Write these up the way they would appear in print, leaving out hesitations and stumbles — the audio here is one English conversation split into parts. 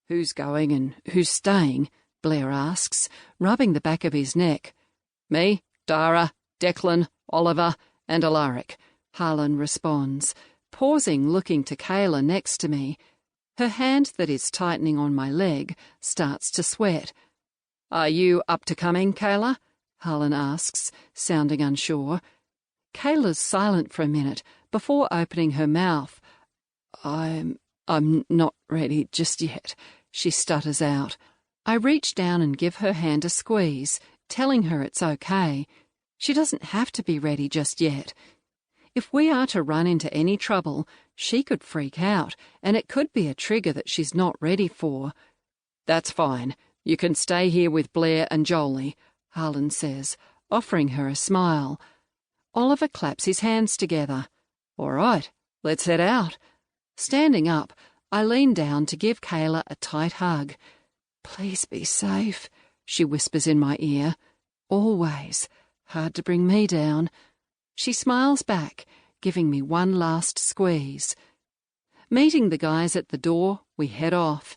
"Who's going and who's staying?" Blair asks, rubbing the back of his neck. "Me, Dara, Declan, Oliver, and Alaric," Harlan responds, pausing, looking to Kayla next to me. Her hand that is tightening on my leg starts to sweat. "Are you up to coming, Kayla?" Harlan asks, sounding unsure. Kayla's silent for a minute before opening her mouth. I'm not ready just yet," she stutters out. I reach down and give her hand a squeeze, telling her it's okay. She doesn't have to be ready just yet. If we are to run into any trouble, she could freak out, and it could be a trigger that she's not ready for. "That's fine. You can stay here with Blair and Jolie," Harlan says, offering her a smile. Oliver claps his hands together. "All right, let's head out." Standing up, I lean down to give Kayla a tight hug. "Please be safe," she whispers in my ear. "Always. Hard to bring me down." She smiles back, giving me one last squeeze. Meeting the guys at the door, we head off.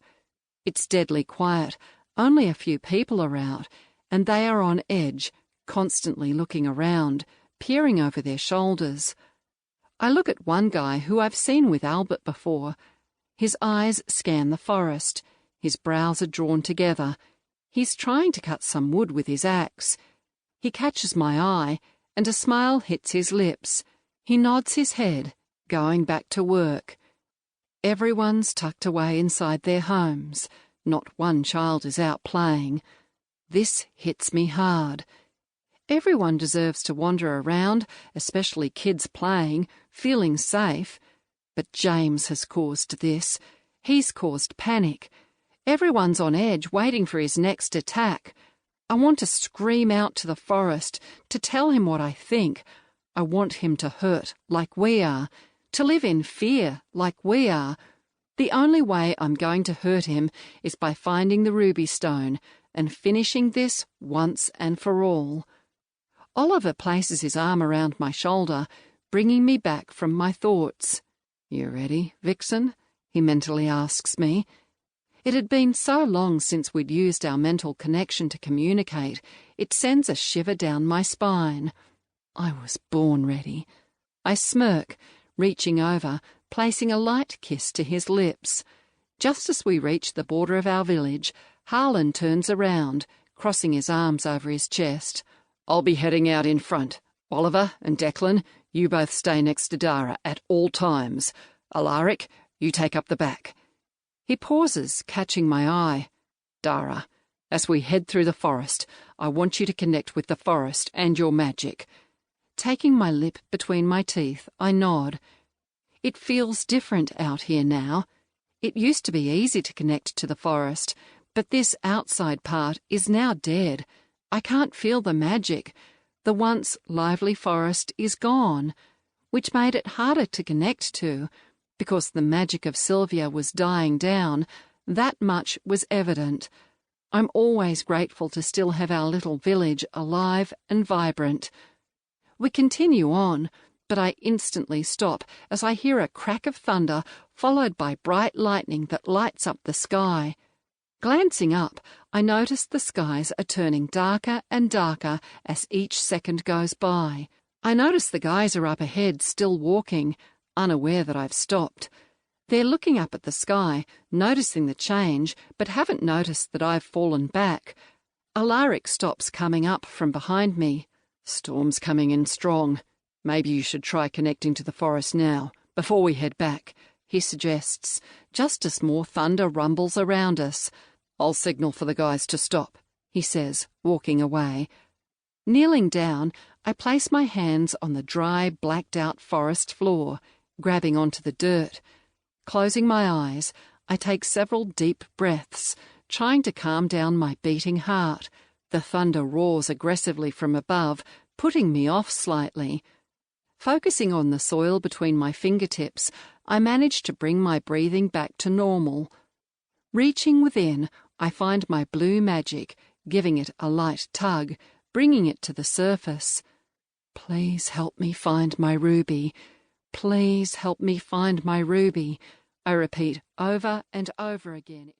It's deadly quiet, only a few people are out, and they are on edge, constantly looking around, peering over their shoulders. I look at one guy who I've seen with Albert before. His eyes scan the forest. His brows are drawn together. He's trying to cut some wood with his axe. He catches my eye, and a smile hits his lips. He nods his head, going back to work. Everyone's tucked away inside their homes. Not one child is out playing. This hits me hard. Everyone deserves to wander around, especially kids playing, feeling safe. But James has caused this. He's caused panic. Everyone's on edge, waiting for his next attack. I want to scream out to the forest, to tell him what I think. I want him to hurt like we are, to live in fear like we are. The only way I'm going to hurt him is by finding the ruby stone and finishing this once and for all. Oliver places his arm around my shoulder, bringing me back from my thoughts. "You ready, Vixen?" he mentally asks me. It had been so long since we'd used our mental connection to communicate, it sends a shiver down my spine. I was born ready. I smirk, reaching over, placing a light kiss to his lips. Just as we reach the border of our village, Harlan turns around, crossing his arms over his chest. "I'll be heading out in front. Oliver and Declan, you both stay next to Dara at all times. Alaric, you take up the back." He pauses, catching my eye. "Dara, as we head through the forest, I want you to connect with the forest and your magic." Taking my lip between my teeth, I nod. It feels different out here now. It used to be easy to connect to the forest, but this outside part is now dead. I can't feel the magic. The once lively forest is gone, which made it harder to connect to. Because the magic of Silvia was dying down, that much was evident. I'm always grateful to still have our little village alive and vibrant. We continue on, but I instantly stop as I hear a crack of thunder followed by bright lightning that lights up the sky. Glancing up, I notice the skies are turning darker and darker as each second goes by. I notice the guys are up ahead still walking, unaware that I've stopped. They're looking up at the sky, noticing the change, but haven't noticed that I've fallen back. Alaric stops coming up from behind me. "Storm's coming in strong. Maybe you should try connecting to the forest now, before we head back," he suggests, just as more thunder rumbles around us. "I'll signal for the guys to stop," he says, walking away. Kneeling down, I place my hands on the dry, blacked-out forest floor, grabbing onto the dirt. Closing my eyes, I take several deep breaths, trying to calm down my beating heart. The thunder roars aggressively from above, putting me off slightly. Focusing on the soil between my fingertips, I manage to bring my breathing back to normal. Reaching within, I find my blue magic, giving it a light tug, bringing it to the surface. "Please help me find my ruby. Please help me find my ruby," I repeat over and over again.